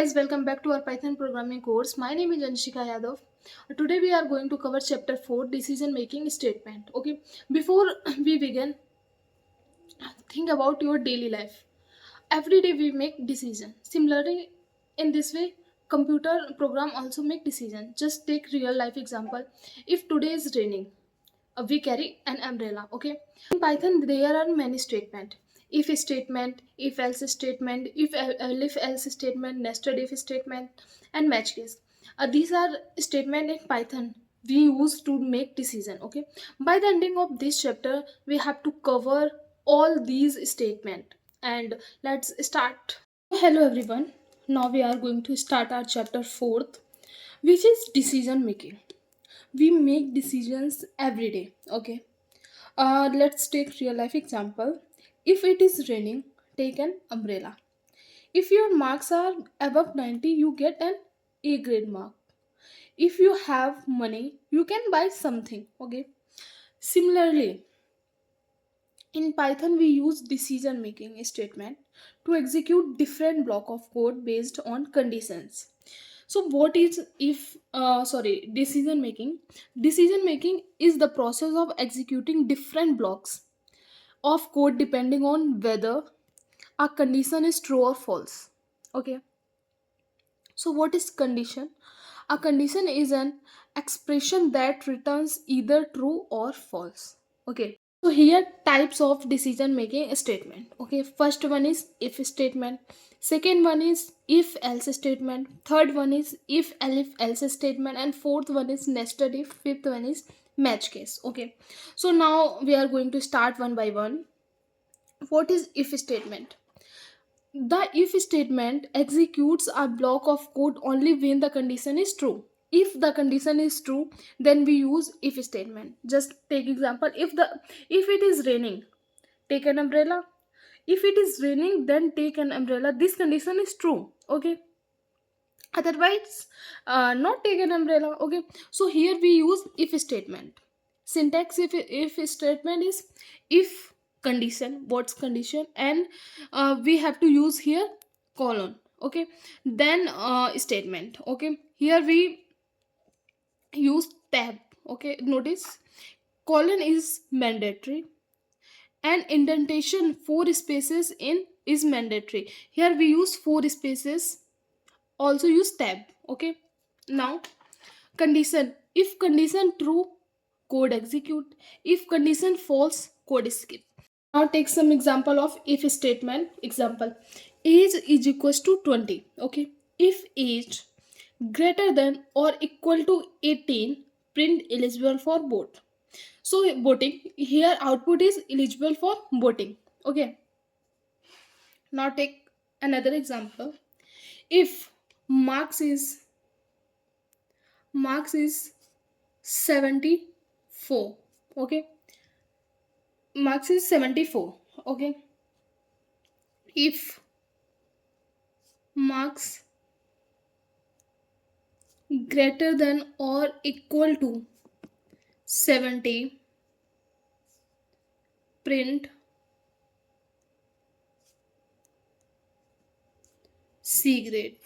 guys, welcome back to our Python programming course. My name is Anshika Yadav. Today we are going to cover chapter 4, decision making statement. Okay, before we begin, think about your daily life. Every day we make decision. Similarly, in this way, computer program also make decision. Just take real life example. If today is raining, we carry an umbrella. Okay, in Python there are many statement: if statement, if else statement, if else statement, nested if statement, and match case. These are statement in Python we use to make decision. Okay, by the ending of this chapter we have to cover all these statement. And let's start. Hello everyone, now we are going to start our chapter 4th, which is decision making. We make decisions every day. Okay, let's take real life example. If it is raining, take an umbrella. If your marks are above 90, you get an A grade mark. If you have money, you can buy something. Okay, similarly, in Python we use decision making statement to execute different block of code based on conditions. So what is if decision making? Decision making is the process of executing different blocks of code depending on whether a condition is true or false. Okay, so what is condition? A condition is an expression that returns either true or false. Okay, so here types of decision making statement. Okay, first one is if statement, second one is if else statement, third one is if else statement, and fourth one is nested if, fifth one is match case. Okay, so now we are going to start one by one. What is if statement? The if statement executes a block of code only when the condition is true. If the condition is true, then we use if statement. Just take example. If it is raining, take an umbrella. If it is raining, then take an umbrella. This condition is true. Okay. Otherwise, not take an umbrella. Okay. So here we use if statement. Syntax if statement is if condition, what's condition, and we have to use here colon. Okay, then statement. Okay, here we use tab. Okay, notice colon is mandatory and indentation 4 spaces in is mandatory. Here we use 4 spaces, also use tab. Okay, now condition. If condition true, code execute. If condition false, code skip. Now take some example of if statement. Example: age is equals to 20. Okay, if age greater than or equal to 18, print eligible for vote. So voting, here output is eligible for voting. Okay, now take another example. If marks is marks is 74. Okay, marks is 74. Okay, if marks greater than or equal to 70, print C grade.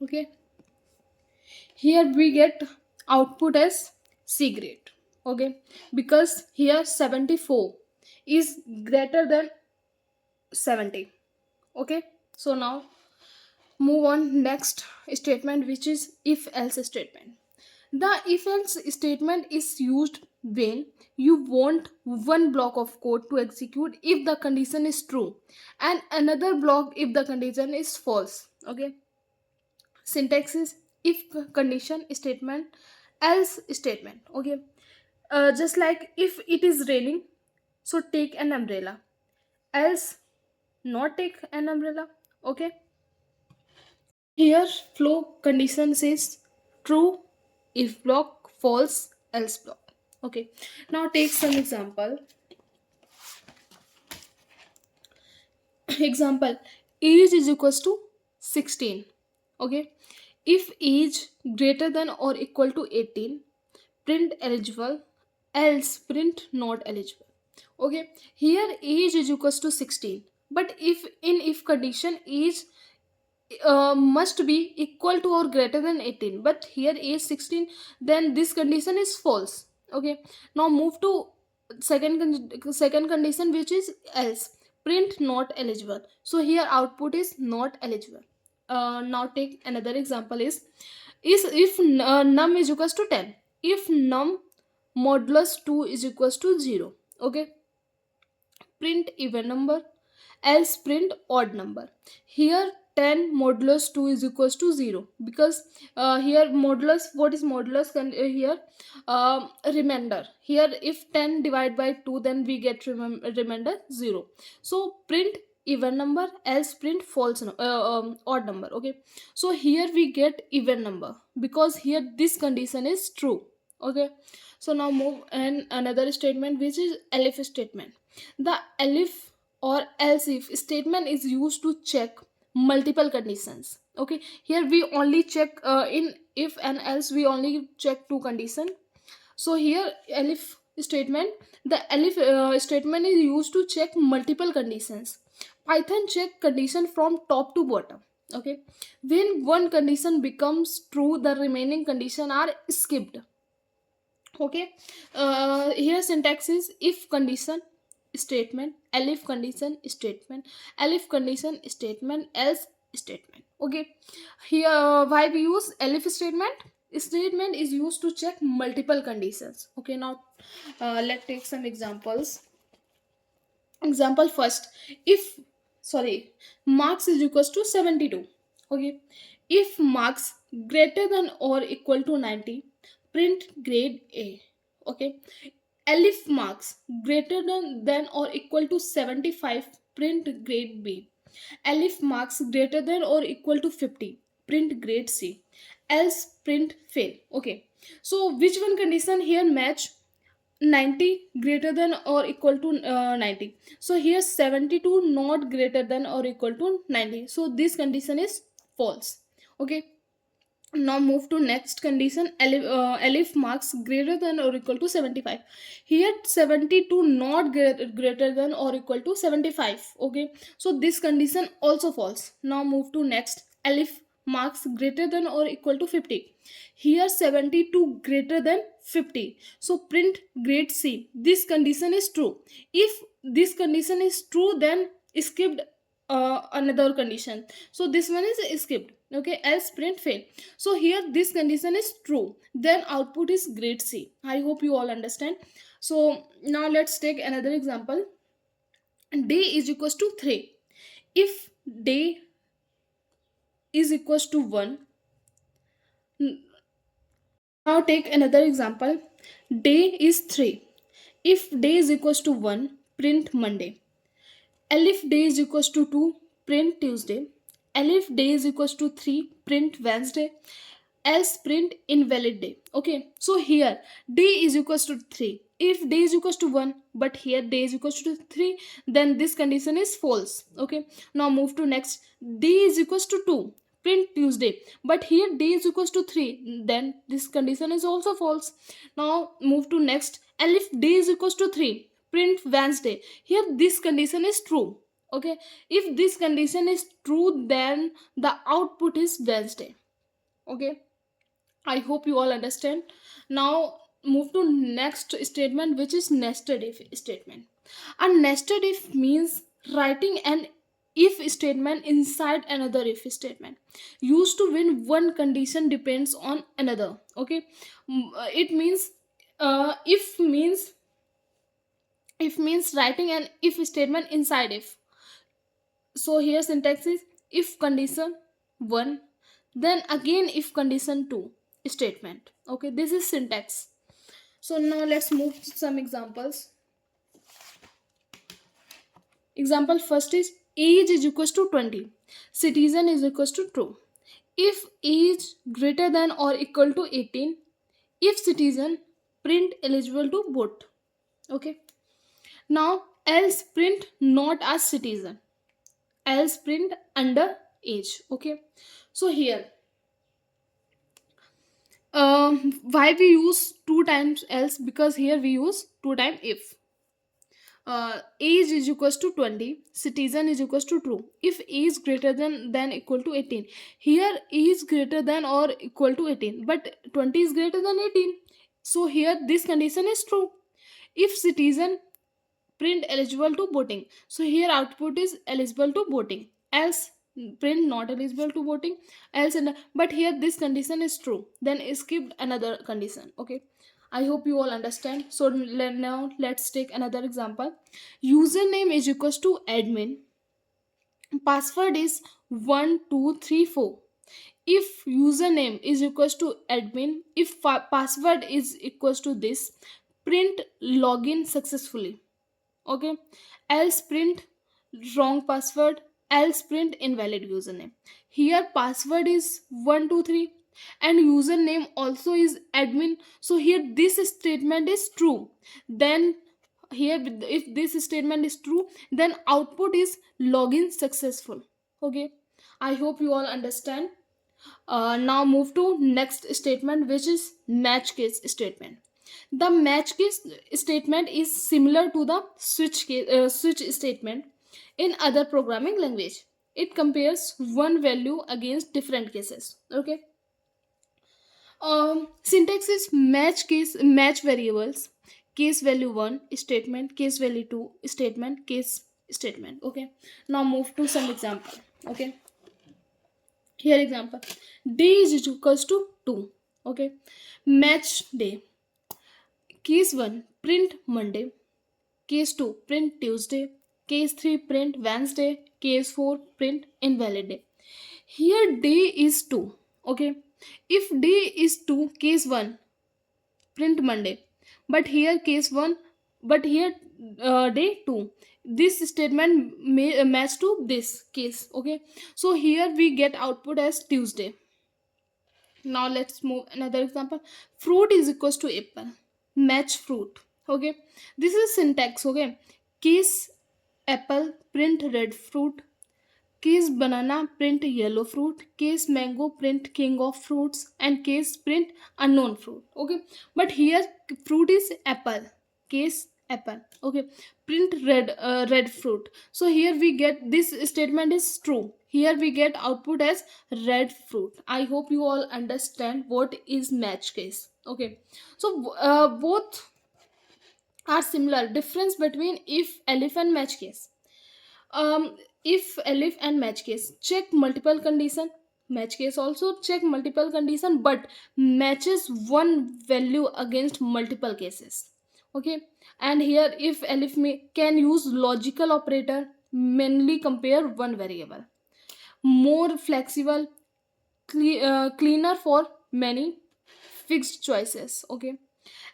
Okay, here we get output as C grade. Okay, because here 74 is greater than 70. Okay, so now move on next statement, which is if else statement. The if else statement is used when you want one block of code to execute if the condition is true and another block if the condition is false. Okay, syntax is if condition statement, else statement. Okay, just like if it is raining, so take an umbrella, else not take an umbrella. Okay, here flow condition says true if block, false else block. Okay, now take some example. Example: age is equals to 16. Okay, if age greater than or equal to 18, print eligible, else print not eligible. Okay, here age is equals to 16, But if condition age must be equal to or greater than 18, but here age 16, then this condition is false. Okay, now move to second condition, which is else. Print not eligible. So here output is not eligible. Now take another example, is if num is equals to 10, if num modulus 2 is equals to 0. Okay, print even number, else print odd number. Here 10 modulus 2 is equals to 0, because here modulus, what is modulus here, remainder. Here if 10 divided by 2, then we get remainder 0. So print even number, else print odd number. Okay, so here we get even number because here this condition is true. Okay, so now move and another statement, which is elif statement. The elif or else if statement is used to check multiple conditions. Okay, here we only check in if and else we only check two condition. So here elif statement, the elif statement is used to check multiple conditions. Python check condition from top to bottom. Okay, when one condition becomes true, the remaining condition are skipped. Okay, here syntax is if condition statement, elif condition statement, elif condition statement, else statement. Okay, here why we use elif statement? Statement is used to check multiple conditions. Okay, now let's take some examples. Example first, if sorry, marks is equals to 72. Okay, if marks greater than or equal to 90, print grade A. Okay, elif marks greater than or equal to 75, print grade B. Elif marks greater than or equal to 50, print grade C. Else print fail. Okay, so which one condition here match? 90 greater than or equal to 90. So here 72 not greater than or equal to 90, so this condition is false. Okay, now move to next condition, elif marks greater than or equal to 75. Here 72 not greater than or equal to 75. Okay, so this condition also false. Now move to next, elif marks greater than or equal to 50. Here 72 greater than 50, so print grade C. This condition is true. If this condition is true, then skipped another condition, so this one is skipped. Okay, else print fail. So here this condition is true, then output is grade C. I hope you all understand. So now let's take another example. Day is equals to 3. If day is equals to 1, now take another example. Day is 3. If day is equals to 1, print Monday. Elif day is equals to 2, print Tuesday. Elif day is equals to 3, print Wednesday. Else print invalid day. Okay, so here day is equals to 3. If day is equals to 1, but here day is equals to 3, then this condition is false. Okay, now move to next. Day is equals to 2, print Tuesday, but here day is equals to 3, then this condition is also false. Now move to next, and if day is equals to 3, print Wednesday. Here this condition is true. Okay, if this condition is true, then the output is Wednesday. Okay, I hope you all understand. Now move to next statement, which is nested if statement. A nested if means writing an if statement inside another if statement, used to when one condition depends on another. Okay, it means if means writing an if statement inside if. So here syntax is if condition 1, then again if condition 2 statement. Okay, this is syntax. So now let's move to some examples. Example first is age is equals to 20, citizen is equals to true. If age greater than or equal to 18, if citizen, print eligible to vote. Okay, now else print not as citizen, else print under age. Okay, so here why we use two times else? Because here we use two times if. age is equals to 20, citizen is equals to true. If age is greater than equal to 18, here is greater than or equal to 18, but 20 is greater than 18, so here this condition is true. If citizen print eligible to voting, so here output is eligible to voting, else print not eligible to voting, else but here this condition is true, then skip another condition. Okay, I hope you all understand. So now let's take another example. Username is equals to admin, password is 1234. If username is equals to admin, if password is equals to this, print login successfully. Okay, else print wrong password, else print invalid username. Here password is 123 and username also is admin, so here this statement is true. Then here if this statement is true, then output is login successful. Okay, I hope you all understand. Now move to next statement, which is match case statement. The match case statement is similar to the switch statement in other programming language. It compares one value against different cases. Okay. Syntax is match variables, case value 1 statement, case value 2 statement, case statement. Okay. Now move to some example. Okay. Here example, day is equals to 2. Okay, match day. Case 1 print Monday, case 2 print Tuesday, case 3 print Wednesday, case 4 print invalid day. Here day is 2. Okay, if day is 2, case 1 print Monday, but here case 1, but here day 2, this statement may match to this case. Okay, so here we get output as Tuesday. Now let's move another example. Fruit is equals to apple, match fruit. Okay, this is syntax. Okay, case apple print red fruit, case banana print yellow fruit, case mango print king of fruits, and case print unknown fruit. Okay, but here fruit is apple, case apple. Okay, print red fruit, so here we get this statement is true. Here we get output as red fruit. I hope you all understand what is match case. Okay, so both are similar. Difference between if, elif and match case. If, elif and match case check multiple condition, match case also check multiple condition but matches one value against multiple cases. Okay, and here if, elif can use logical operator, mainly compare one variable, more flexible, cleaner for many fixed choices. Okay,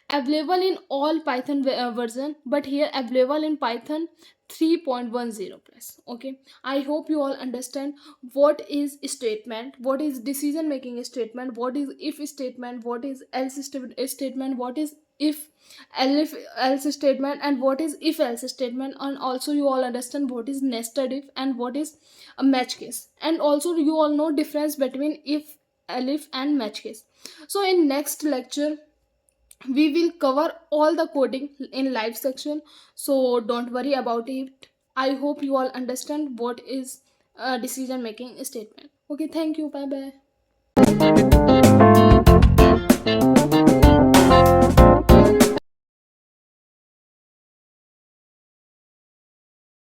available in all Python version, but here available in Python 3.10 plus. Okay, I hope you all understand what is statement, what is decision making statement, what is if statement, what is else statement, what is if else statement, and what is if else statement, and also you all understand what is nested if and what is a match case, and also you all know difference between if, elif and match case. So in next lecture we will cover all the coding in live section, so don't worry about it. I hope you all understand what is a decision making statement. Okay, thank you, bye bye.